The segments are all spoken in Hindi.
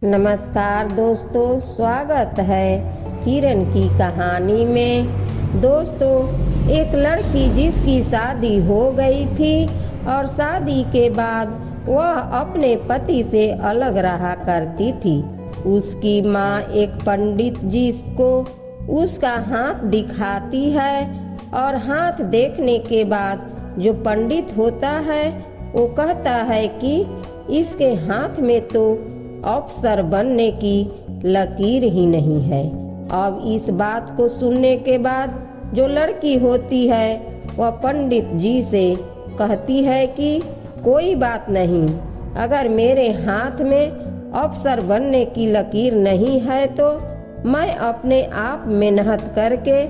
नमस्कार दोस्तों, स्वागत है किरण की कहानी में। दोस्तों, एक लड़की जिसकी शादी हो गई थी और शादी के बाद वह अपने पति से अलग रहा करती थी। उसकी माँ एक पंडित जी को उसका हाथ दिखाती है और हाथ देखने के बाद जो पंडित होता है वो कहता है कि इसके हाथ में तो अफसर बनने की लकीर ही नहीं है। अब इस बात को सुनने के बाद जो लड़की होती है वह पंडित जी से कहती है कि कोई बात नहीं, अगर मेरे हाथ में अफसर बनने की लकीर नहीं है तो मैं अपने आप मेहनत करके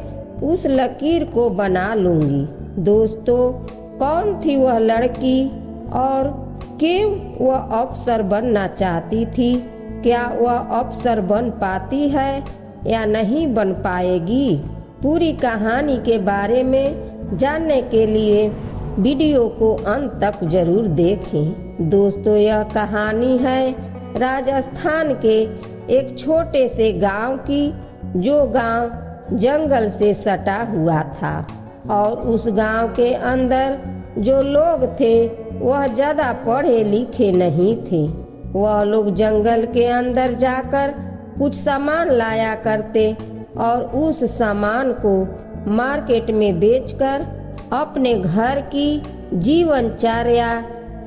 उस लकीर को बना लूंगी। दोस्तों, कौन थी वह लड़की और क्यों वह अफसर बनना चाहती थी? क्या वह अफसर बन पाती है या नहीं बन पाएगी? पूरी कहानी के बारे में जानने के लिए वीडियो को अंत तक जरूर देखें। दोस्तों, यह कहानी है राजस्थान के एक छोटे से गांव की, जो गांव जंगल से सटा हुआ था और उस गांव के अंदर जो लोग थे वह ज्यादा पढ़े लिखे नहीं थे। वह लोग जंगल के अंदर जाकर कुछ सामान लाया करते और उस सामान को मार्केट में बेचकर अपने घर की जीवनचर्या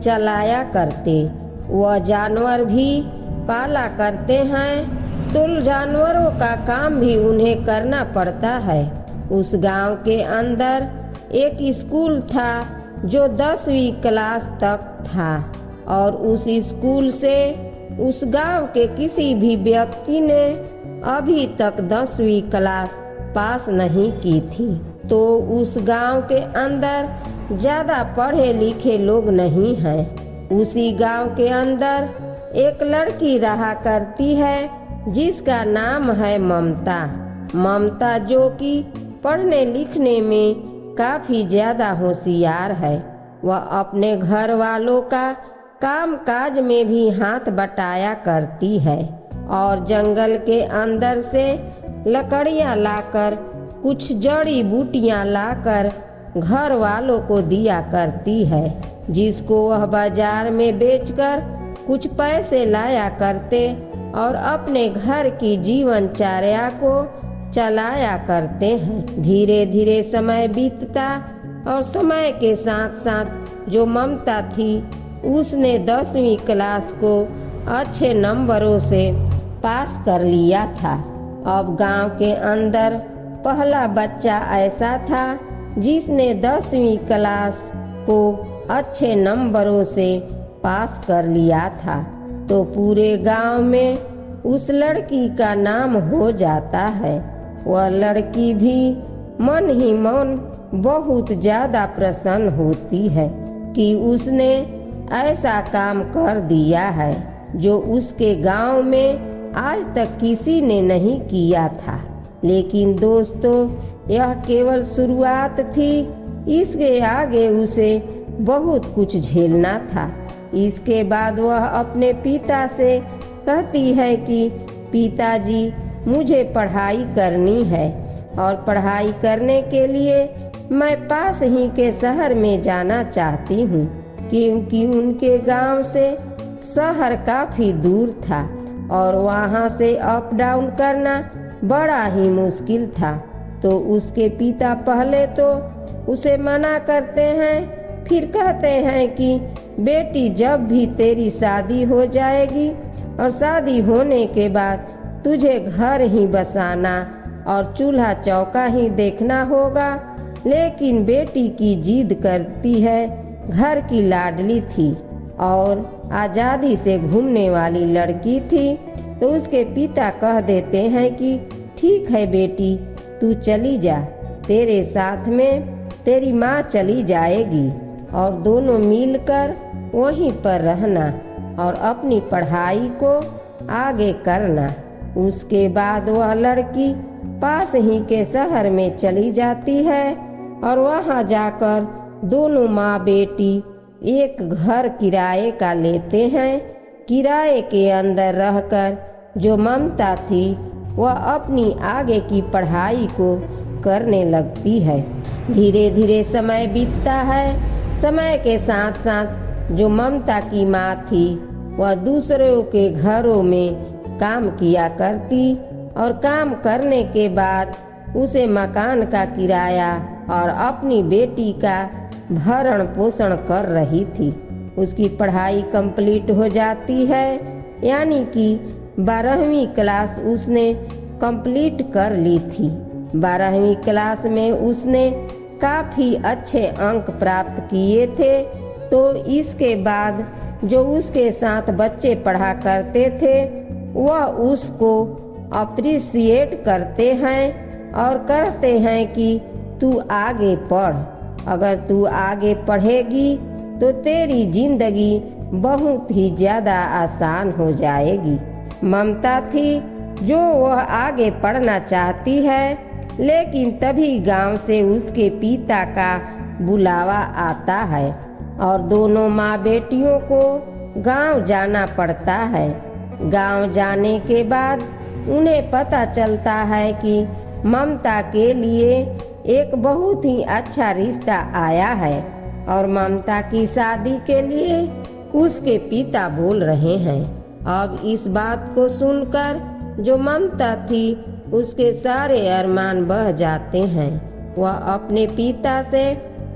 चलाया करते। वह जानवर भी पाला करते हैं, तो जानवरों का काम भी उन्हें करना पड़ता है। उस गांव के अंदर एक स्कूल था जो 10वीं क्लास तक था और उस स्कूल से उस गांव के किसी भी व्यक्ति ने अभी तक 10वीं क्लास पास नहीं की थी। तो उस गांव के अंदर ज़्यादा पढ़े लिखे लोग नहीं हैं। उसी गांव के अंदर एक लड़की रहा करती है जिसका नाम है ममता। ममता जो कि पढ़ने लिखने में काफी ज्यादा होशियार है। वह अपने घर वालों का काम काज में भी हाथ बटाया करती है और जंगल के अंदर से लकड़ियां लाकर, कुछ जड़ी बूटियां लाकर घर वालों को दिया करती है, जिसको वह बाजार में बेचकर कुछ पैसे लाया करते और अपने घर की जीवनचर्या को चलाया करते हैं। धीरे धीरे समय बीतता और समय के साथ साथ जो ममता थी उसने 10वीं क्लास को अच्छे नंबरों से पास कर लिया था। अब गांव के अंदर पहला बच्चा ऐसा था जिसने 10वीं क्लास को अच्छे नंबरों से पास कर लिया था। तो पूरे गांव में उस लड़की का नाम हो जाता है। वह लड़की भी मन ही मन बहुत ज्यादा प्रसन्न होती है कि उसने ऐसा काम कर दिया है जो उसके गांव में आज तक किसी ने नहीं किया था। लेकिन दोस्तों, यह केवल शुरुआत थी, इसके आगे उसे बहुत कुछ झेलना था। इसके बाद वह अपने पिता से कहती है कि पिताजी, मुझे पढ़ाई करनी है और पढ़ाई करने के लिए मैं पास ही के शहर में जाना चाहती हूँ, क्योंकि उनके गांव से शहर काफी दूर था और वहाँ से अप डाउन करना बड़ा ही मुश्किल था। तो उसके पिता पहले तो उसे मना करते हैं, फिर कहते हैं कि बेटी, जब भी तेरी शादी हो जाएगी और शादी होने के बाद तुझे घर ही बसाना और चूल्हा चौका ही देखना होगा। लेकिन बेटी की जिद करती है, घर की लाडली थी और आज़ादी से घूमने वाली लड़की थी। तो उसके पिता कह देते हैं कि ठीक है बेटी, तू चली जा, तेरे साथ में तेरी माँ चली जाएगी और दोनों मिलकर वहीं पर रहना और अपनी पढ़ाई को आगे करना। उसके बाद वह लड़की पास ही के शहर में चली जाती है और वहां जाकर दोनों माँ बेटी एक घर किराए का लेते हैं किराए के अंदर रहकर जो ममता थी वह अपनी आगे की पढ़ाई को करने लगती है। धीरे धीरे समय बीतता है। समय के साथ साथ जो ममता की माँ थी वह दूसरों के घरों में काम किया करती और काम करने के बाद उसे मकान का किराया और अपनी बेटी का भरण पोषण कर रही थी। उसकी पढ़ाई कंप्लीट हो जाती है, यानी कि 12वीं क्लास उसने कंप्लीट कर ली थी। 12वीं क्लास में उसने काफ़ी अच्छे अंक प्राप्त किए थे। तो इसके बाद जो उसके साथ बच्चे पढ़ा करते थे वह उसको अप्रिशिएट करते हैं और कहते हैं कि तू आगे पढ़, अगर तू आगे पढ़ेगी तो तेरी जिंदगी बहुत ही ज़्यादा आसान हो जाएगी। ममता थी जो वह आगे पढ़ना चाहती है, लेकिन तभी गांव से उसके पिता का बुलावा आता है और दोनों माँ बेटियों को गांव जाना पड़ता है। गांव जाने के बाद उन्हें पता चलता है कि ममता के लिए एक बहुत ही अच्छा रिश्ता आया है और ममता की शादी के लिए उसके पिता बोल रहे हैं। अब इस बात को सुनकर जो ममता थी उसके सारे अरमान बह जाते हैं। वह अपने पिता से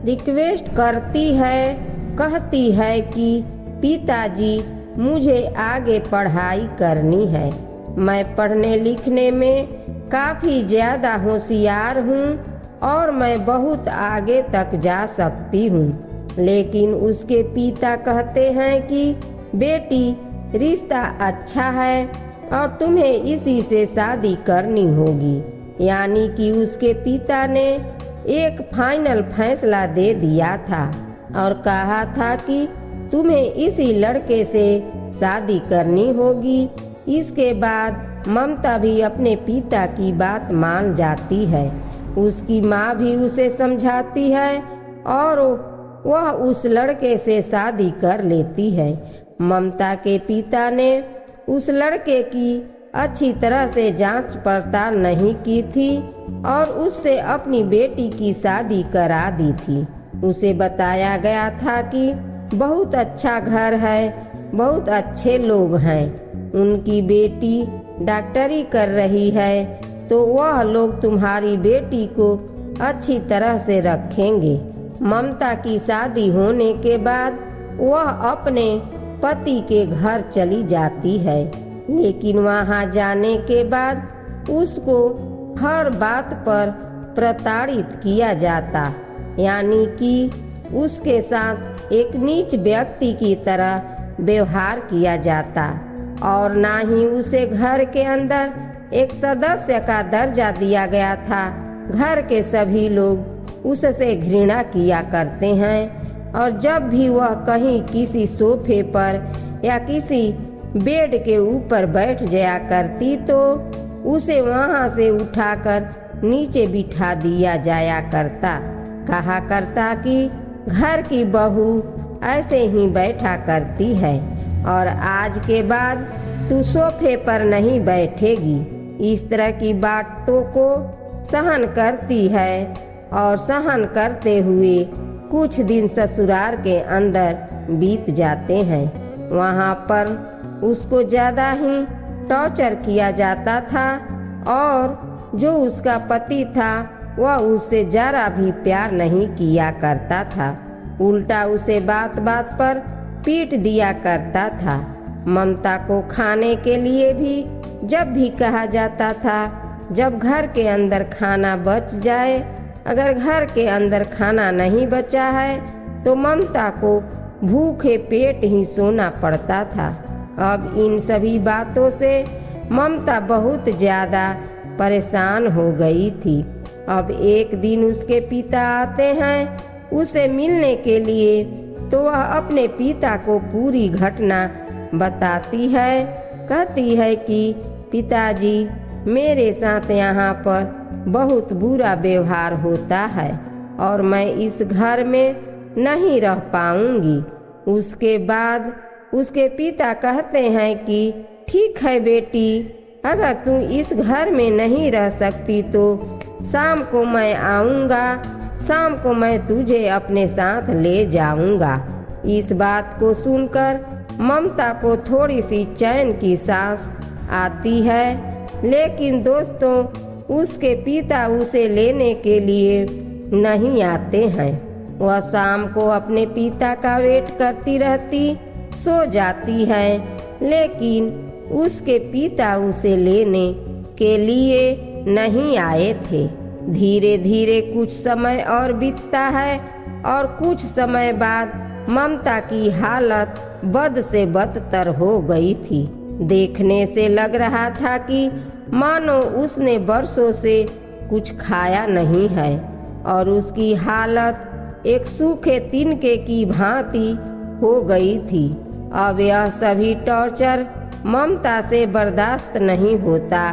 रिक्वेस्ट करती है, कहती है कि पिताजी मुझे आगे पढ़ाई करनी है, मैं पढ़ने लिखने में काफ़ी ज़्यादा होशियार हूँ और मैं बहुत आगे तक जा सकती हूँ। लेकिन उसके पिता कहते हैं कि बेटी रिश्ता अच्छा है और तुम्हें इसी से शादी करनी होगी। यानी कि उसके पिता ने एक फाइनल फैसला दे दिया था और कहा था कि तुम्हें इसी लड़के से शादी करनी होगी। इसके बाद ममता भी अपने पिता की बात मान जाती है। उसकी माँ भी उसे समझाती है और वह उस लड़के से शादी कर लेती है। ममता के पिता ने उस लड़के की अच्छी तरह से जांच पड़ताल नहीं की थी और उससे अपनी बेटी की शादी करा दी थी। उसे बताया गया था कि बहुत अच्छा घर है, बहुत अच्छे लोग हैं, उनकी बेटी डॉक्टरी कर रही है, तो वह लोग तुम्हारी बेटी को अच्छी तरह से रखेंगे। ममता की शादी होने के बाद वह अपने पति के घर चली जाती है, लेकिन वहां जाने के बाद उसको हर बात पर प्रताड़ित किया जाता, यानी कि उसके साथ एक नीच व्यक्ति की तरह व्यवहार किया जाता और ना ही उसे घर के अंदर एक सदस्य का दर्जा दिया गया था। घर के सभी लोग उससे घृणा किया करते हैं और जब भी वह कहीं किसी सोफे पर या किसी बेड के ऊपर बैठ जाया करती तो उसे वहां से उठाकर नीचे बिठा दिया जाया करता। कहा करता कि घर की बहू ऐसे ही बैठा करती है और आज के बाद तू सोफे पर नहीं बैठेगी। इस तरह की बातों को सहन करती है और सहन करते हुए कुछ दिन ससुराल के अंदर बीत जाते हैं। वहाँ पर उसको ज़्यादा ही टॉर्चर किया जाता था और जो उसका पति था वह उससे ज़रा भी प्यार नहीं किया करता था, उल्टा उसे बात बात पर पीट दिया करता था। ममता को खाने के लिए भी जब भी कहा जाता था, जब घर के अंदर खाना बच जाए, अगर घर के अंदर खाना नहीं बचा है तो ममता को भूखे पेट ही सोना पड़ता था। अब इन सभी बातों से ममता बहुत ज़्यादा परेशान हो गई थी। अब एक दिन उसके पिता आते हैं उसे मिलने के लिए, तो वह अपने पिता को पूरी घटना बताती है। कहती है कि पिताजी मेरे साथ यहाँ पर बहुत बुरा व्यवहार होता है और मैं इस घर में नहीं रह पाऊंगी। उसके बाद उसके पिता कहते हैं कि ठीक है बेटी, अगर तू इस घर में नहीं रह सकती तो शाम को मैं आऊँगा, शाम को मैं तुझे अपने साथ ले जाऊँगा। इस बात को सुनकर ममता को थोड़ी सी चैन की सांस आती है, लेकिन दोस्तों उसके पिता उसे लेने के लिए नहीं आते हैं। वह शाम को अपने पिता का वेट करती रहती, सो जाती है, लेकिन उसके पिता उसे लेने के लिए नहीं आए थे। धीरे धीरे कुछ समय और बीतता है और कुछ समय बाद ममता की हालत बद से बदतर हो गई थी। देखने से लग रहा था कि मानो उसने बरसों से कुछ खाया नहीं है और उसकी हालत एक सूखे तिनके की भांति हो गई थी। अब यह सभी टॉर्चर ममता से बर्दाश्त नहीं होता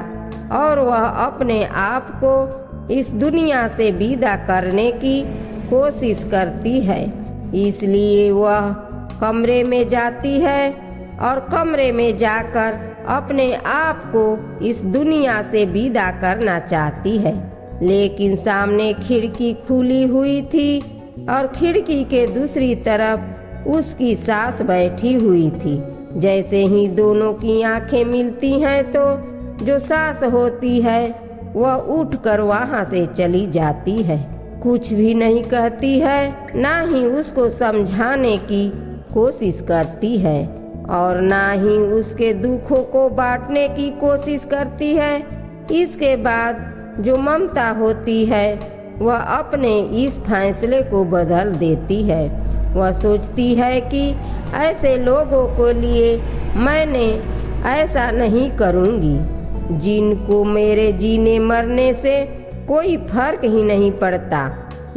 और वह अपने आप को इस दुनिया से विदा करने की कोशिश करती है। इसलिए वह कमरे में जाती है और कमरे में जाकर अपने आप को इस दुनिया से विदा करना चाहती है, लेकिन सामने खिड़की खुली हुई थी और खिड़की के दूसरी तरफ उसकी सास बैठी हुई थी। जैसे ही दोनों की आंखें मिलती हैं तो जो सास होती है वह उठकर वहां से चली जाती है। कुछ भी नहीं कहती है, ना ही उसको समझाने की कोशिश करती है और ना ही उसके दुखों को बांटने की कोशिश करती है। इसके बाद जो ममता होती है वह अपने इस फैसले को बदल देती है। वह सोचती है कि ऐसे लोगों के लिए मैंने ऐसा नहीं करूँगी जिनको मेरे जीने मरने से कोई फर्क ही नहीं पड़ता।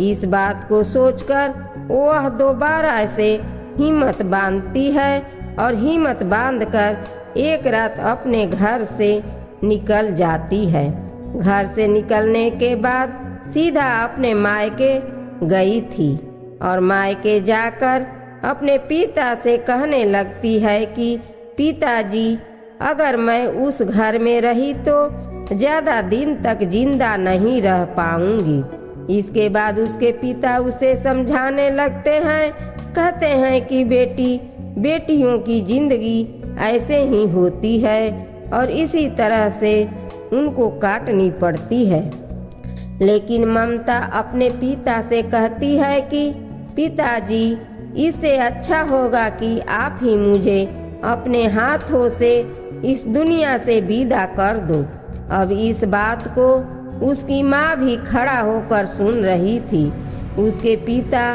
इस बात को सोचकर वह दोबारा से हिम्मत बांधती है और हिम्मत बांधकर एक रात अपने घर से निकल जाती है। घर से निकलने के बाद सीधा अपने मायके गई थी और मायके जाकर अपने पिता से कहने लगती है कि पिताजी, अगर मैं उस घर में रही तो ज़्यादा दिन तक जिंदा नहीं रह पाऊंगी। इसके बाद उसके पिता उसे समझाने लगते हैं, कहते हैं कि बेटी, बेटियों की जिंदगी ऐसे ही होती है और इसी तरह से उनको काटनी पड़ती है। लेकिन ममता अपने पिता से कहती है कि पिताजी, इससे अच्छा होगा कि आप ही मुझे अपने हाथों से इस दुनिया से विदा कर दो। अब इस बात को उसकी माँ भी खड़ा होकर सुन रही थी। उसके पिता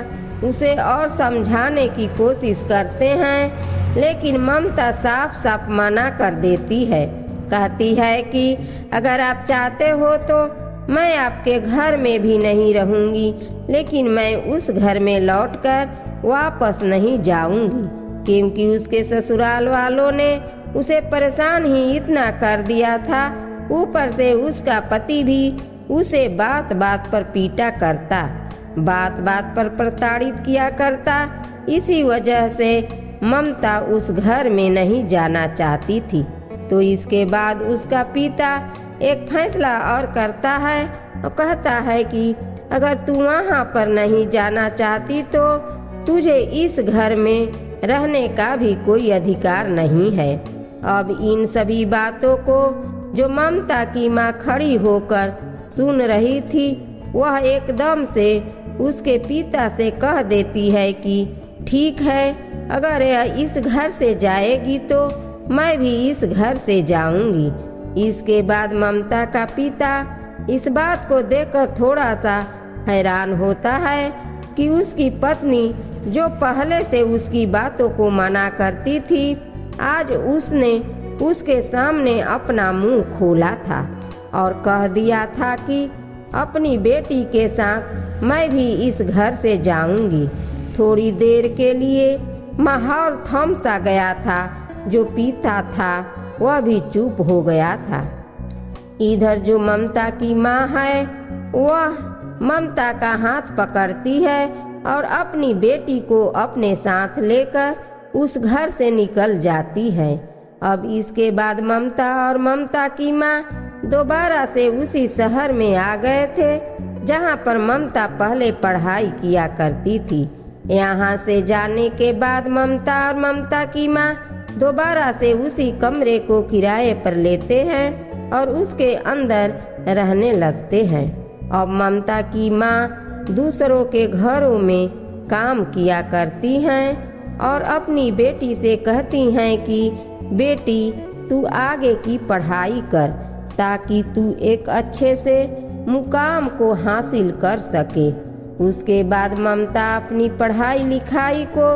उसे और समझाने की कोशिश करते हैं, लेकिन ममता साफ साफ मना कर देती है। कहती है कि अगर आप चाहते हो तो मैं आपके घर में भी नहीं रहूंगी, लेकिन मैं उस घर में लौटकर वापस नहीं जाऊंगी, क्योंकि उसके ससुराल वालों ने उसे परेशान ही इतना कर दिया था। ऊपर से उसका पति भी उसे बात बात पर पीटा करता, बात बात पर प्रताड़ित किया करता। इसी वजह से ममता उस घर में नहीं जाना चाहती थी। तो इसके बाद उसका पिता एक फैसला और करता है और कहता है कि अगर तू वहाँ पर नहीं जाना चाहती तो तुझे इस घर में रहने का भी कोई अधिकार नहीं है। अब इन सभी बातों को जो ममता की माँ खड़ी होकर सुन रही थी, वह एकदम से उसके पिता से कह देती है कि ठीक है, अगर यह इस घर से जाएगी तो मैं भी इस घर से जाऊंगी। इसके बाद ममता का पिता इस बात को देखकर थोड़ा सा हैरान होता है कि उसकी पत्नी जो पहले से उसकी बातों को मना करती थी, आज उसने उसके सामने अपना मुंह खोला था और कह दिया था कि अपनी बेटी के साथ मैं भी इस घर से जाऊंगी। थोड़ी देर के लिए माहौल थम सा गया था। जो पिता था वह भी चुप हो गया था। इधर जो ममता की माँ है वह ममता का हाथ पकड़ती है और अपनी बेटी को अपने साथ लेकर उस घर से निकल जाती है। अब इसके बाद ममता और ममता की माँ दोबारा से उसी शहर में आ गए थे जहाँ पर ममता पहले पढ़ाई किया करती थी। यहाँ से जाने के बाद ममता और ममता की माँ दोबारा से उसी कमरे को किराए पर लेते हैं और उसके अंदर रहने लगते हैं। अब ममता की माँ दूसरों के घरों में काम किया करती हैं और अपनी बेटी से कहती हैं कि बेटी तू आगे की पढ़ाई कर ताकि तू एक अच्छे से मुकाम को हासिल कर सके। उसके बाद ममता अपनी पढ़ाई लिखाई को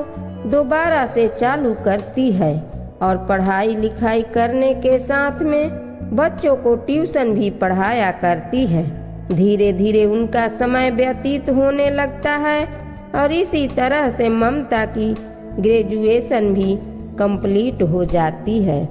दोबारा से चालू करती है और पढ़ाई लिखाई करने के साथ में बच्चों को ट्यूशन भी पढ़ाया करती है। धीरे धीरे उनका समय व्यतीत होने लगता है और इसी तरह से ममता की ग्रेजुएशन भी कंप्लीट हो जाती है।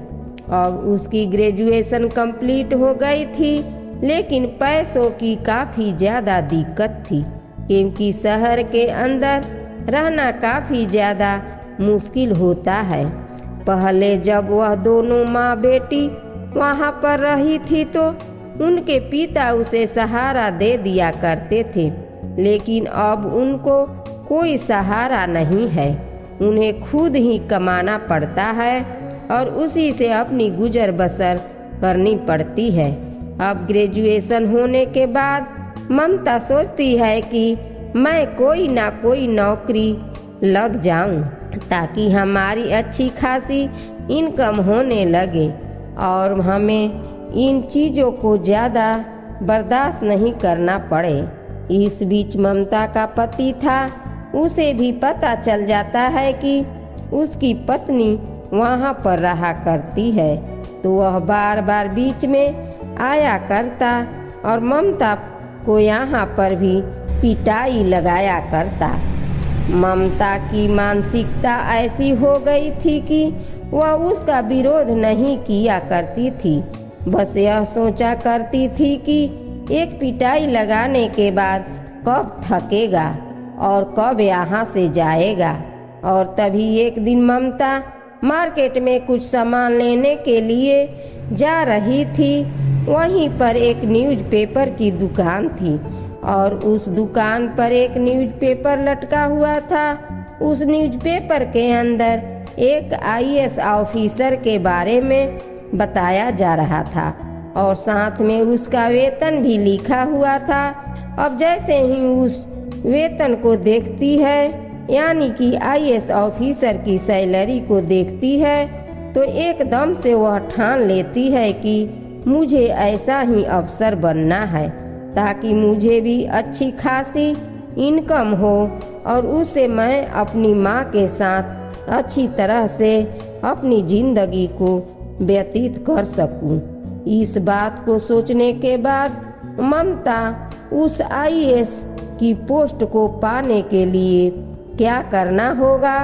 अब उसकी ग्रेजुएशन कंप्लीट हो गई थी, लेकिन पैसों की काफ़ी ज़्यादा दिक्कत थी क्योंकि शहर के अंदर रहना काफ़ी ज़्यादा मुश्किल होता है। पहले जब वह दोनों माँ बेटी वहाँ पर रही थी तो उनके पिता उसे सहारा दे दिया करते थे, लेकिन अब उनको कोई सहारा नहीं है। उन्हें खुद ही कमाना पड़ता है और उसी से अपनी गुजर बसर करनी पड़ती है। अब ग्रेजुएशन होने के बाद ममता सोचती है कि मैं कोई ना कोई नौकरी लग जाऊं ताकि हमारी अच्छी खासी इनकम होने लगे और हमें इन चीज़ों को ज़्यादा बर्दाश्त नहीं करना पड़े। इस बीच ममता का पति था, उसे भी पता चल जाता है कि उसकी पत्नी वहाँ पर रहा करती है, तो वह बार बार बीच में आया करता और ममता को यहाँ पर भी पिटाई लगाया करता। ममता की मानसिकता ऐसी हो गई थी कि वह उसका विरोध नहीं किया करती थी, बस यह सोचा करती थी कि एक पिटाई लगाने के बाद कब थकेगा और कब यहाँ से जाएगा। और तभी एक दिन ममता मार्केट में कुछ सामान लेने के लिए जा रही थी। वहीं पर एक न्यूज़पेपर की दुकान थी और उस दुकान पर एक न्यूज़पेपर लटका हुआ था। उस न्यूज़पेपर के अंदर एक आईएएस ऑफिसर के बारे में बताया जा रहा था और साथ में उसका वेतन भी लिखा हुआ था। अब जैसे ही उस वेतन को देखती है, यानी कि आईएएस ऑफिसर की सैलरी को देखती है, तो एकदम से वह ठान लेती है कि मुझे ऐसा ही अफसर बनना है ताकि मुझे भी अच्छी खासी इनकम हो और उससे मैं अपनी माँ के साथ अच्छी तरह से अपनी ज़िंदगी को व्यतीत कर सकूं। इस बात को सोचने के बाद ममता उस आईएएस की पोस्ट को पाने के लिए क्या करना होगा,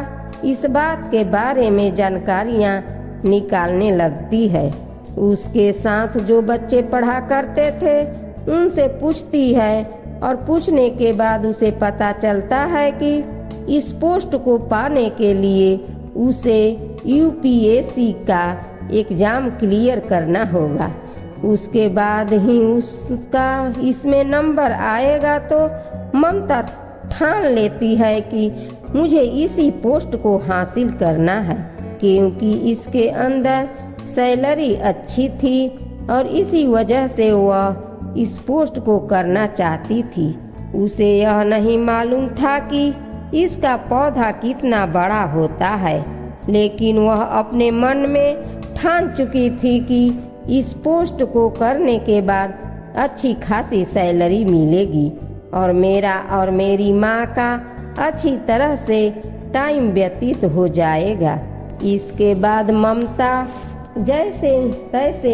इस बात के बारे में जानकारियाँ निकालने लगती है। उसके साथ जो बच्चे पढ़ा करते थे उनसे पूछती है और पूछने के बाद उसे पता चलता है कि इस पोस्ट को पाने के लिए उसे यूपीएससी का एग्ज़ाम क्लियर करना होगा। उसके बाद ही उसका इसमें नंबर आएगा। तो ममता ठान लेती है कि मुझे इसी पोस्ट को हासिल करना है क्योंकि इसके अंदर सैलरी अच्छी थी और इसी वजह से वह इस पोस्ट को करना चाहती थी। उसे यह नहीं मालूम था कि इसका पौधा कितना बड़ा होता है, लेकिन वह अपने मन में ठान चुकी थी कि इस पोस्ट को करने के बाद अच्छी खासी सैलरी मिलेगी और मेरा और मेरी माँ का अच्छी तरह से टाइम व्यतीत हो जाएगा। इसके बाद ममता जैसे तैसे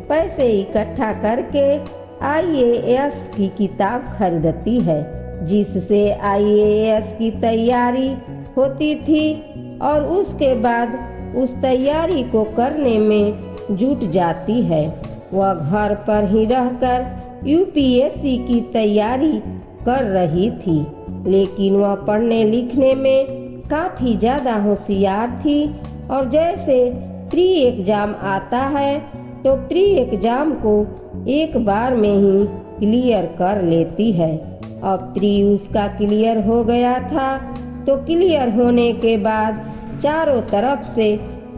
पैसे इकट्ठा करके आईएएस की किताब खरीदती है, जिससे आईएएस की तैयारी होती थी और उसके बाद उस तैयारी को करने में जुट जाती है। वह घर पर ही रहकर यूपीएससी की तैयारी कर रही थी, लेकिन वह पढ़ने लिखने में काफी ज्यादा होशियार थी और जैसे प्री एग्जाम आता है तो प्री एग्जाम को एक बार में ही क्लियर कर लेती है। अब प्री उसका क्लियर हो गया था तो क्लियर होने के बाद चारों तरफ से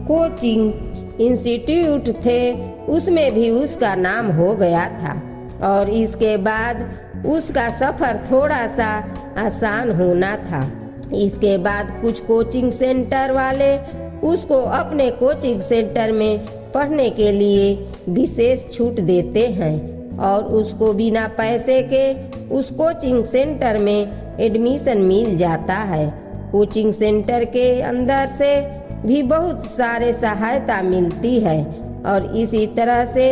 कोचिंग इंस्टीट्यूट थे, उसमें भी उसका नाम हो गया था और इसके बाद उसका सफर थोड़ा सा आसान होना था। इसके बाद कुछ कोचिंग सेंटर वाले उसको अपने कोचिंग सेंटर में पढ़ने के लिए विशेष छूट देते हैं और उसको बिना पैसे के उस कोचिंग सेंटर में एडमिशन मिल जाता है। कोचिंग सेंटर के अंदर से भी बहुत सारे सहायता मिलती है और इसी तरह से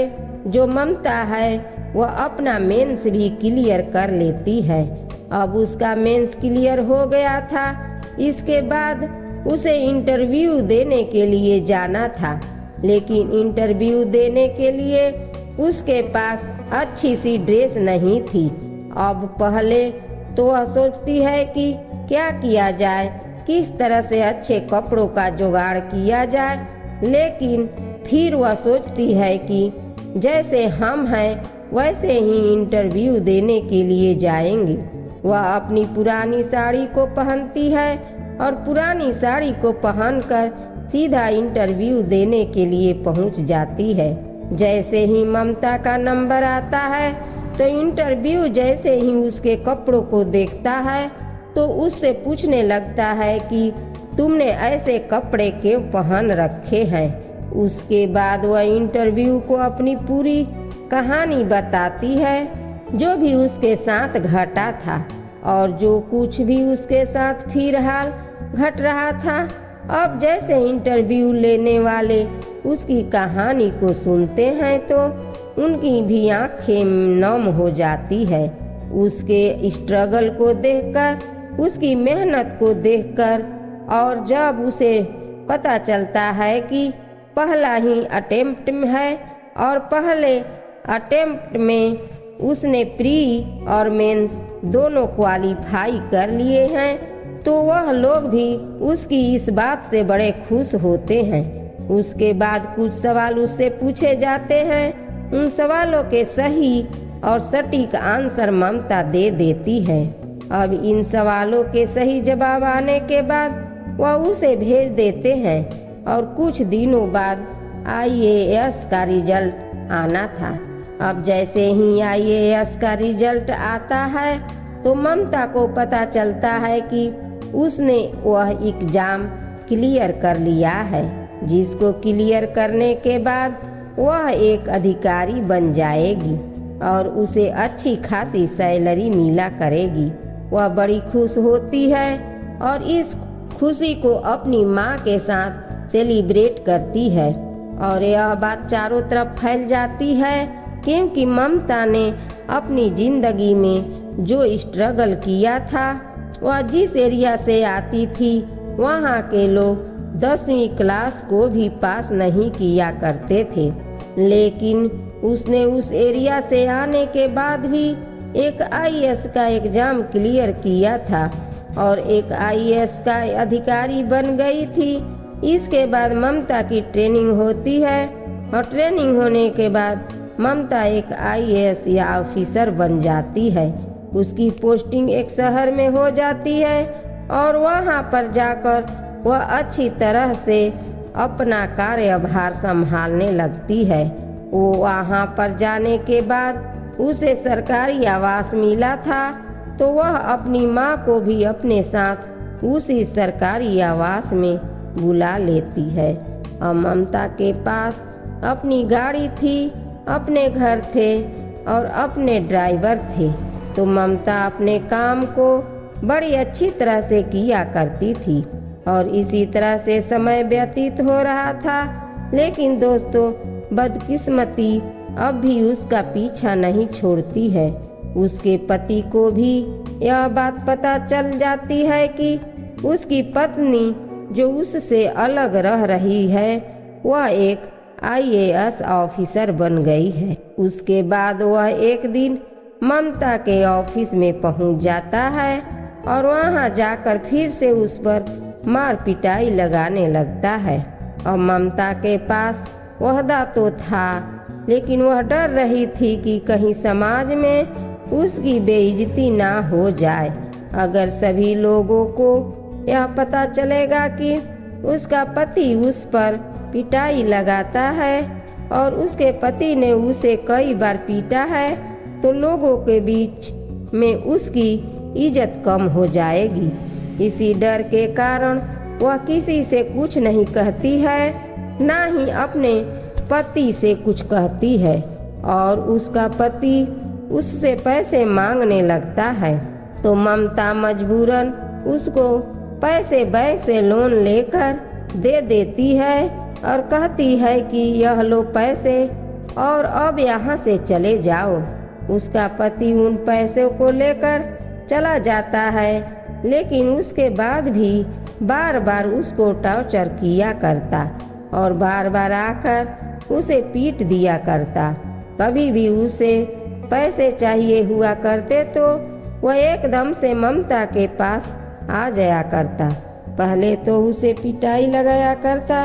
जो ममता है वह अपना मेंस भी क्लियर कर लेती है। अब उसका मेंस क्लियर हो गया था। इसके बाद उसे इंटरव्यू देने के लिए जाना था, लेकिन इंटरव्यू देने के लिए उसके पास अच्छी सी ड्रेस नहीं थी। अब पहले तो वह सोचती है कि क्या किया जाए, किस तरह से अच्छे कपड़ों का जुगाड़ किया जाए, लेकिन फिर वह सोचती है कि जैसे हम हैं वैसे ही इंटरव्यू देने के लिए जाएंगे। वह अपनी पुरानी साड़ी को पहनती है और पुरानी साड़ी को पहनकर सीधा इंटरव्यू देने के लिए पहुंच जाती है। जैसे ही ममता का नंबर आता है तो इंटरव्यू जैसे ही उसके कपड़ों को देखता है तो उससे पूछने लगता है कि तुमने ऐसे कपड़े क्यों पहन रखे हैं। उसके बाद वह इंटरव्यू को अपनी पूरी कहानी बताती है, जो भी उसके साथ घटा था और जो कुछ भी उसके साथ फिलहाल घट रहा था। अब जैसे इंटरव्यू लेने वाले उसकी कहानी को सुनते हैं तो उनकी भी आंखें नम हो जाती है। उसके स्ट्रगल को देखकर, उसकी मेहनत को देखकर और जब उसे पता चलता है कि पहला ही अटेम्प्ट है और पहले अटेम्प्ट में उसने प्री और मेंस दोनों क्वालिफाई कर लिए हैं तो वह लोग भी उसकी इस बात से बड़े खुश होते हैं। उसके बाद कुछ सवाल उससे पूछे जाते हैं। उन सवालों के सही और सटीक आंसर ममता दे देती है। अब इन सवालों के सही जवाब आने के बाद वह उसे भेज देते हैं और कुछ दिनों बाद IAS का रिजल्ट आना था। अब जैसे ही IAS का रिजल्ट आता है तो ममता को पता चलता है कि उसने वह एग्जाम क्लियर कर लिया है, जिसको क्लियर करने के बाद वह एक अधिकारी बन जाएगी और उसे अच्छी खासी सैलरी मिला करेगी। वह बड़ी खुश होती है और इस खुशी को अपनी माँ के साथ सेलिब्रेट करती है और यह बात चारों तरफ फैल जाती है क्योंकि ममता ने अपनी जिंदगी में जो स्ट्रगल किया था, वह जिस एरिया से आती थी वहाँ के लोग 10वीं क्लास को भी पास नहीं किया करते थे, लेकिन उसने उस एरिया से आने के बाद भी एक IAS का एग्जाम क्लियर किया था और एक IAS का अधिकारी बन गई थी। इसके बाद ममता की ट्रेनिंग होती है और ट्रेनिंग होने के बाद ममता एक IAS या ऑफिसर बन जाती है। उसकी पोस्टिंग एक शहर में हो जाती है और वहाँ पर जाकर वह अच्छी तरह से अपना कार्यभार संभालने लगती है। वो वहाँ पर जाने के बाद उसे सरकारी आवास मिला था तो वह अपनी माँ को भी अपने साथ उसी सरकारी आवास में बुला लेती है। और ममता के पास अपनी गाड़ी थी, अपने घर थे और अपने ड्राइवर थे, तो ममता अपने काम को बड़ी अच्छी तरह से किया करती थी और इसी तरह से समय व्यतीत हो रहा था। लेकिन दोस्तों, बदकिस्मती अब भी उसका पीछा नहीं छोड़ती है। उसके पति को भी यह बात पता चल जाती है कि उसकी पत्नी जो उससे अलग रह रही है वह एक IAS ऑफिसर बन गई है। उसके बाद वह एक दिन ममता के ऑफिस में पहुंच जाता है और वहां जाकर फिर से उस पर मार पिटाई लगाने लगता है। और ममता के पास ओहदा तो था, लेकिन वह डर रही थी कि कहीं समाज में उसकी बेइज्जती ना हो जाए। अगर सभी लोगों को यह पता चलेगा कि उसका पति उस पर पिटाई लगाता है और उसके पति ने उसे कई बार पीटा है, तो लोगों के बीच में उसकी इज्जत कम हो जाएगी। इसी डर के कारण वह किसी से कुछ नहीं कहती है, ना ही अपने पति से कुछ कहती है। और उसका पति उससे पैसे मांगने लगता है, तो ममता मजबूरन उसको पैसे बैंक से लोन लेकर दे देती है और कहती है कि यह लो पैसे और अब यहाँ से चले जाओ। उसका पति उन पैसों को लेकर चला जाता है, लेकिन उसके बाद भी बार बार उसको टॉर्चर किया करता और बार बार आकर उसे पीट दिया करता। कभी भी उसे पैसे चाहिए हुआ करते तो वह एकदम से ममता के पास आ जाया करता। पहले तो उसे पिटाई लगाया करता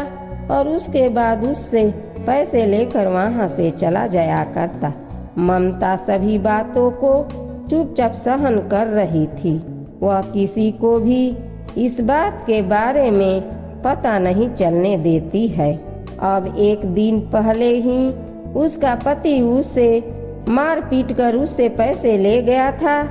और उसके बाद उससे पैसे लेकर वहाँ से चला जाया करता। ममता सभी बातों को चुपचाप सहन कर रही थी। वह किसी को भी इस बात के बारे में पता नहीं चलने देती है। अब एक दिन पहले ही उसका पति उसे मार पीट कर उससे पैसे ले गया था,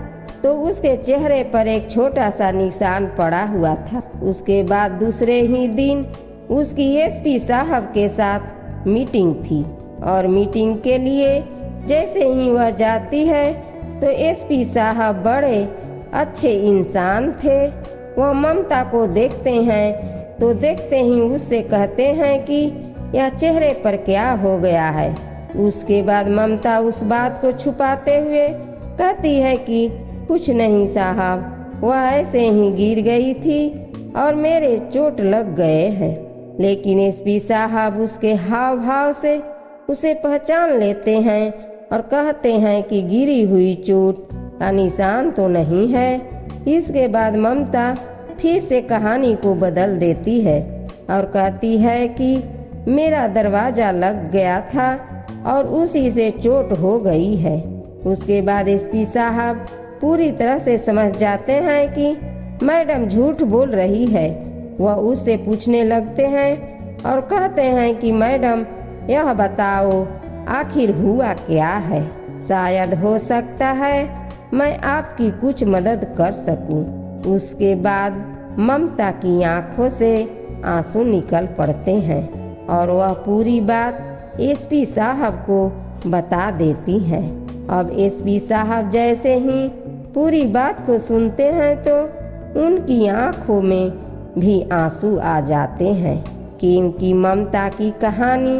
तो उसके चेहरे पर एक छोटा सा निशान पड़ा हुआ था। उसके बाद दूसरे ही दिन उसकी एसपी साहब के साथ मीटिंग थी और मीटिंग के लिए जैसे ही वह जाती है तो एसपी साहब बड़े अच्छे इंसान थे। वह ममता को देखते हैं तो देखते ही उससे कहते हैं कि यह चेहरे पर क्या हो गया है। उसके बाद ममता उस बात को छुपाते हुए कहती है कि कुछ नहीं साहब, वह ऐसे ही गिर गई थी और मेरे चोट लग गए हैं। लेकिन एसपी साहब उसके हाव भाव से उसे पहचान लेते हैं और कहते हैं कि गिरी हुई चोट का निशान तो नहीं है। इसके बाद ममता फिर से कहानी को बदल देती है और कहती है कि मेरा दरवाजा लग गया था और उसी से चोट हो गई है। उसके बाद एसपी साहब पूरी तरह से समझ जाते हैं कि मैडम झूठ बोल रही है। वह उससे पूछने लगते हैं और कहते हैं कि मैडम यह बताओ आखिर हुआ क्या है। शायद हो सकता है मैं आपकी कुछ मदद कर सकूं। उसके बाद ममता की आंखों से आंसू निकल पड़ते हैं और वह पूरी बात एसपी साहब को बता देती है। अब एसपी साहब जैसे ही पूरी बात को सुनते हैं तो उनकी आंखों में भी आंसू आ जाते हैं, क्योंकि ममता की कहानी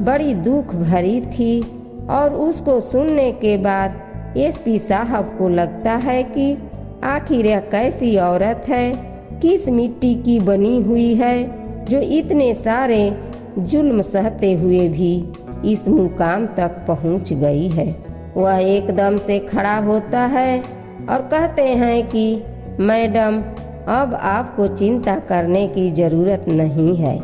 बड़ी दुख भरी थी। और उसको सुनने के बाद एसपी साहब को लगता है कि आखिर यह कैसी औरत है, किस मिट्टी की बनी हुई है, जो इतने सारे जुल्म सहते हुए भी इस मुकाम तक पहुंच गई है। वह एकदम से खड़ा होता है और कहते हैं कि मैडम अब आपको चिंता करने की जरूरत नहीं है।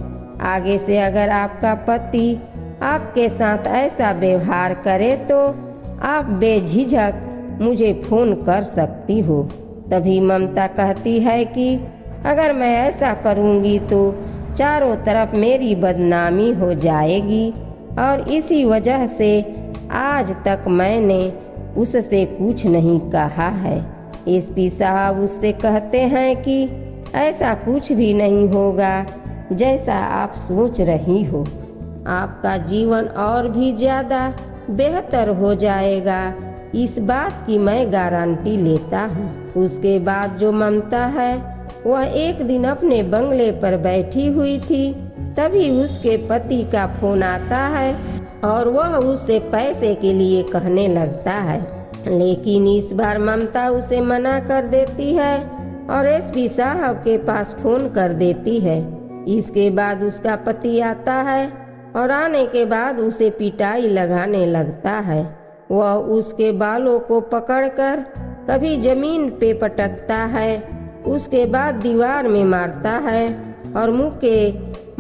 आगे से अगर आपका पति आपके साथ ऐसा व्यवहार करे तो आप बेझिझक मुझे फोन कर सकती हो। तभी ममता कहती है कि अगर मैं ऐसा करूंगी तो चारों तरफ मेरी बदनामी हो जाएगी और इसी वजह से आज तक मैंने उससे कुछ नहीं कहा है। एसपी साहब उससे कहते हैं कि ऐसा कुछ भी नहीं होगा जैसा आप सोच रही हो। आपका जीवन और भी ज़्यादा बेहतर हो जाएगा, इस बात की मैं गारंटी लेता हूँ। उसके बाद जो ममता है वह एक दिन अपने बंगले पर बैठी हुई थी, तभी उसके पति का फोन आता है और वह उससे पैसे के लिए कहने लगता है। लेकिन इस बार ममता उसे मना कर देती है और एसपी साहब के पास फोन कर देती है। इसके बाद उसका पति आता है और आने के बाद उसे पिटाई लगाने लगता है। वह उसके बालों को पकड़कर कभी जमीन पे पटकता है उसके बाद दीवार में मारता है और मुक्के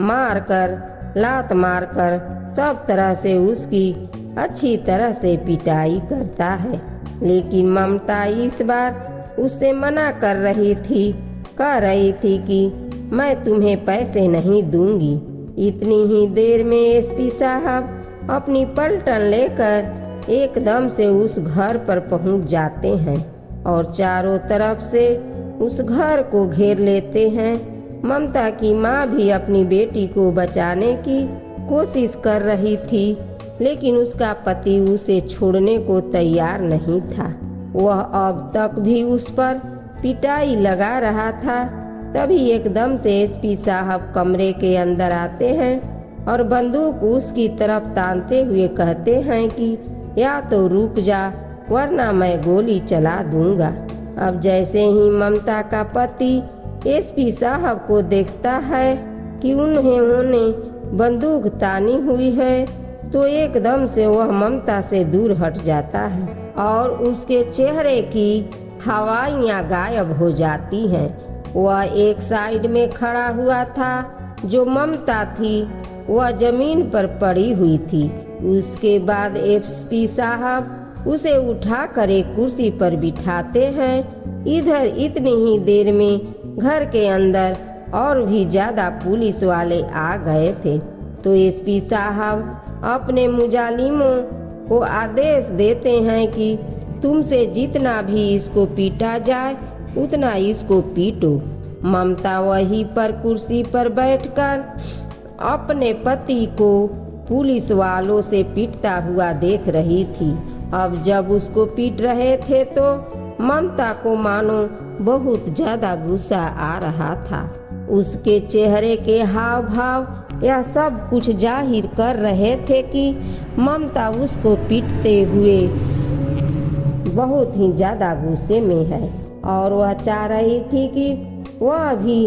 मारकर लात मारकर सब तरह से उसकी अच्छी तरह से पिटाई करता है। लेकिन ममता इस बार उससे मना कर रही थी, कह रही थी कि मैं तुम्हें पैसे नहीं दूंगी। इतनी ही देर में एसपी साहब अपनी पलटन लेकर एकदम से उस घर पर पहुंच जाते हैं और चारों तरफ से उस घर को घेर लेते हैं। ममता की माँ भी अपनी बेटी को बचाने की कोशिश कर रही थी, लेकिन उसका पति उसे छोड़ने को तैयार नहीं था। वह अब तक भी उस पर पिटाई लगा रहा था। तभी एकदम से एसपी साहब कमरे के अंदर आते हैं और बंदूक उसकी तरफ तानते हुए कहते हैं कि या तो रुक जा वरना मैं गोली चला दूंगा। अब जैसे ही ममता का पति एसपी साहब को देखता है कि उन्होंने बंदूक तानी हुई है तो एकदम से वह ममता से दूर हट जाता है और उसके चेहरे की हवाइयाँ गायब हो जाती हैं। वह एक साइड में खड़ा हुआ था। जो ममता थी वह जमीन पर पड़ी हुई थी। उसके बाद एसपी साहब उसे उठाकर एक कुर्सी पर बिठाते हैं। इधर इतनी ही देर में घर के अंदर और भी ज्यादा पुलिस वाले आ गए थे। तो एसपी साहब अपने मुजालिमों को आदेश देते हैं कि तुमसे जितना भी इसको पीटा जाए उतना इसको पीटो। ममता वहीं पर कुर्सी पर बैठकर अपने पति को पुलिस वालों से पीटता हुआ देख रही थी। अब जब उसको पीट रहे थे तो ममता को मानो बहुत ज्यादा गुस्सा आ रहा था। उसके चेहरे के हाव भाव यह सब कुछ जाहिर कर रहे थे कि ममता उसको पीटते हुए बहुत ही ज्यादा गुस्से में है और वह चाह रही थी कि वह भी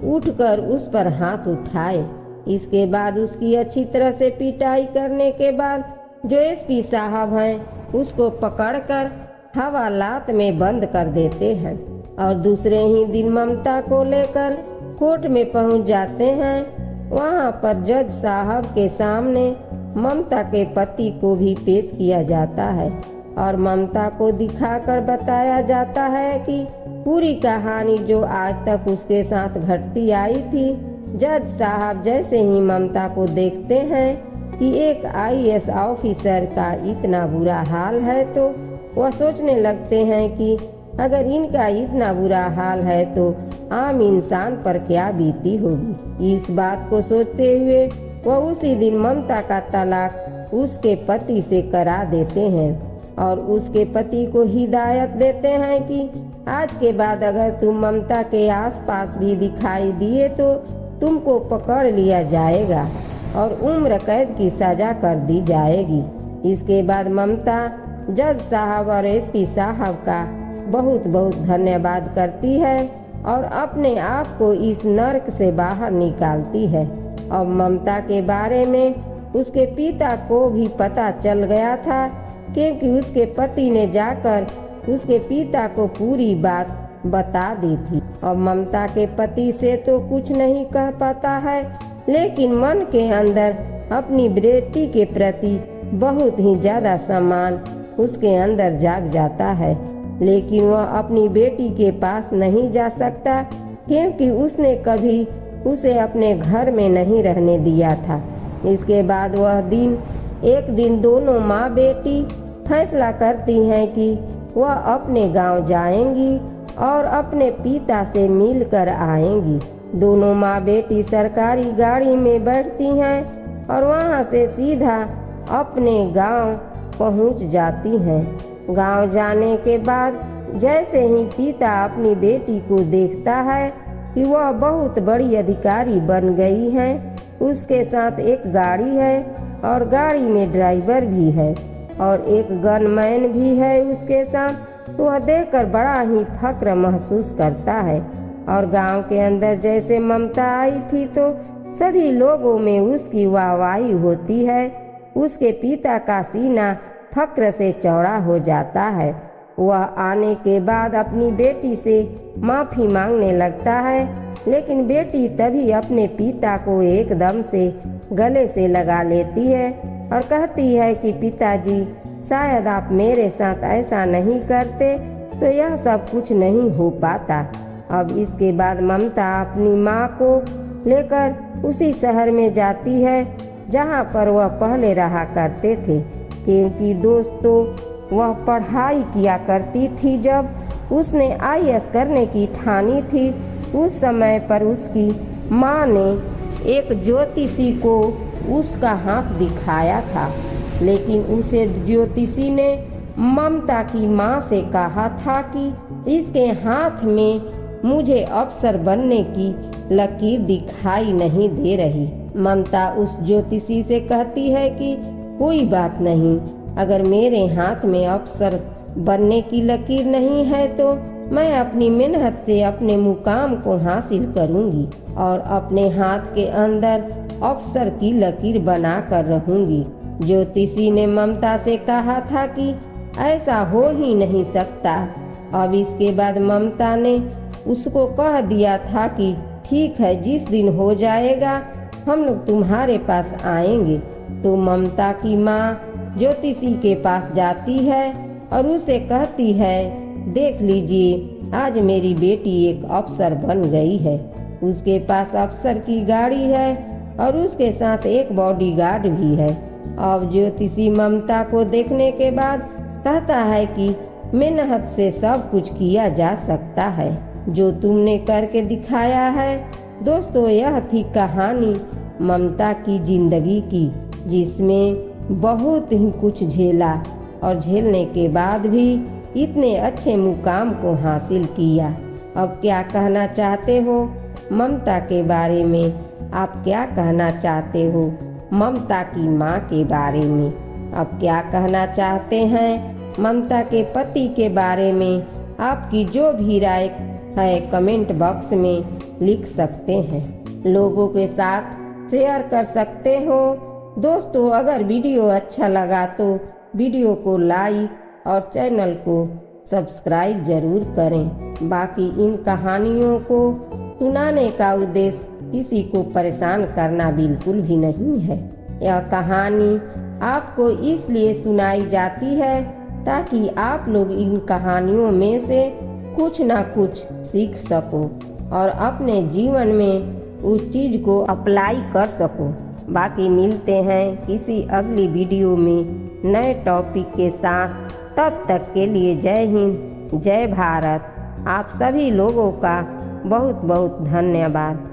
उठकर उस पर हाथ उठाए। इसके बाद उसकी अच्छी तरह से पिटाई करने के बाद जो एसपी साहब हैं उसको पकड़कर हवालात में बंद कर देते हैं और दूसरे ही दिन ममता को लेकर कोर्ट में पहुंच जाते हैं। वहां पर जज साहब के सामने ममता के पति को भी पेश किया जाता है और ममता को दिखाकर बताया जाता है कि पूरी कहानी जो आज तक उसके साथ घटती आई थी। जज साहब जैसे ही ममता को देखते हैं कि एक आईएएस ऑफिसर का इतना बुरा हाल है तो वह सोचने लगते हैं कि अगर इनका इतना बुरा हाल है तो आम इंसान पर क्या बीती होगी। इस बात को सोचते हुए वह उसी दिन ममता का तलाक उसके पति से करा देते हैं और उसके पति को हिदायत देते हैं कि आज के बाद अगर तुम ममता के आसपास भी दिखाई दिए तो तुमको पकड़ लिया जाएगा और उम्र कैद की सजा कर दी जाएगी। इसके बाद ममता जज साहब और एसपी साहब का बहुत बहुत धन्यवाद करती है और अपने आप को इस नर्क से बाहर निकालती है। और ममता के बारे में उसके पिता को भी पता चल गया था क्योंकि उसके पति ने जाकर उसके पिता को पूरी बात बता दी थी। और ममता के पति से तो कुछ नहीं कह पाता है, लेकिन मन के अंदर अपनी बेटी के प्रति बहुत ही ज्यादा सम्मान उसके अंदर जाग जाता है। लेकिन वह अपनी बेटी के पास नहीं जा सकता क्योंकि उसने कभी उसे अपने घर में नहीं रहने दिया था। इसके बाद वह दिन एक दिन दोनों माँ बेटी फैसला करती हैं कि वह अपने गांव जाएंगी और अपने पिता से मिलकर आएंगी। दोनों माँ बेटी सरकारी गाड़ी में बैठती हैं और वहां से सीधा अपने गांव पहुंच जाती हैं। गांव जाने के बाद जैसे ही पिता अपनी बेटी को देखता है कि वह बहुत बड़ी अधिकारी बन गई है, उसके साथ एक गाड़ी है और गाड़ी में ड्राइवर भी है और एक गनमैन भी है उसके साथ, तो वह देखकर बड़ा ही फक्र महसूस करता है। और गांव के अंदर जैसे ममता आई थी तो सभी लोगों में उसकी वाहवाही होती है। उसके पिता का सीना फक्र से चौड़ा हो जाता है। वह आने के बाद अपनी बेटी से माफ़ी मांगने लगता है, लेकिन बेटी तभी अपने पिता को एकदम से गले से लगा लेती है और कहती है कि पिताजी, शायद आप मेरे साथ ऐसा नहीं करते तो यह सब कुछ नहीं हो पाता। अब इसके बाद ममता अपनी माँ को लेकर उसी शहर में जाती है जहाँ पर वह पहले रहा करते थे, क्योंकि दोस्तों वह पढ़ाई किया करती थी। जब उसने IAS करने की ठानी थी, उस समय पर उसकी माँ ने एक ज्योतिषी को उसका हाथ दिखाया था, लेकिन उसे ज्योतिषी ने ममता की माँ से कहा था कि इसके हाथ में मुझे अफसर बनने की लकीर दिखाई नहीं दे रही। ममता उस ज्योतिषी से कहती है कि कोई बात नहीं, अगर मेरे हाथ में अफसर बनने की लकीर नहीं है तो मैं अपनी मेहनत से अपने मुकाम को हासिल करूंगी और अपने हाथ के अंदर अफसर की लकीर बना कर रहूंगी। ज्योतिषी ने ममता से कहा था कि ऐसा हो ही नहीं सकता। अब इसके बाद ममता ने उसको कह दिया था कि ठीक है, जिस दिन हो जाएगा हम लोग तुम्हारे पास आएंगे। तो ममता की माँ ज्योतिषी के पास जाती है और उसे कहती है, देख लीजिए, आज मेरी बेटी एक अफसर बन गई है। उसके पास अफसर की गाड़ी है और उसके साथ एक बॉडीगार्ड भी है। अब ज्योतिषी ममता को देखने के बाद कहता है कि मेहनत से सब कुछ किया जा सकता है, जो तुमने करके दिखाया है। दोस्तों, यह थी कहानी ममता की जिंदगी की, जिसमें बहुत ही कुछ झेला और झेलने के बाद भी इतने अच्छे मुकाम को हासिल किया। अब क्या कहना चाहते हो ममता के बारे में? आप क्या कहना चाहते हो ममता की माँ के बारे में? अब क्या कहना चाहते हैं ममता के पति के बारे में? आपकी जो भी राय है कमेंट बॉक्स में लिख सकते हैं, लोगों के साथ शेयर कर सकते हो। दोस्तों, अगर वीडियो अच्छा लगा तो वीडियो को लाइक और चैनल को सब्सक्राइब जरूर करें। बाकी इन कहानियों को सुनाने का उद्देश्य किसी को परेशान करना बिल्कुल भी नहीं है। यह कहानी आपको इसलिए सुनाई जाती है ताकि आप लोग इन कहानियों में से कुछ ना कुछ सीख सको और अपने जीवन में उस चीज को अप्लाई कर सको। बाकी मिलते हैं किसी अगली वीडियो में नए टॉपिक के साथ। तब तक के लिए जय हिंद, जय भारत। आप सभी लोगों का बहुत बहुत धन्यवाद।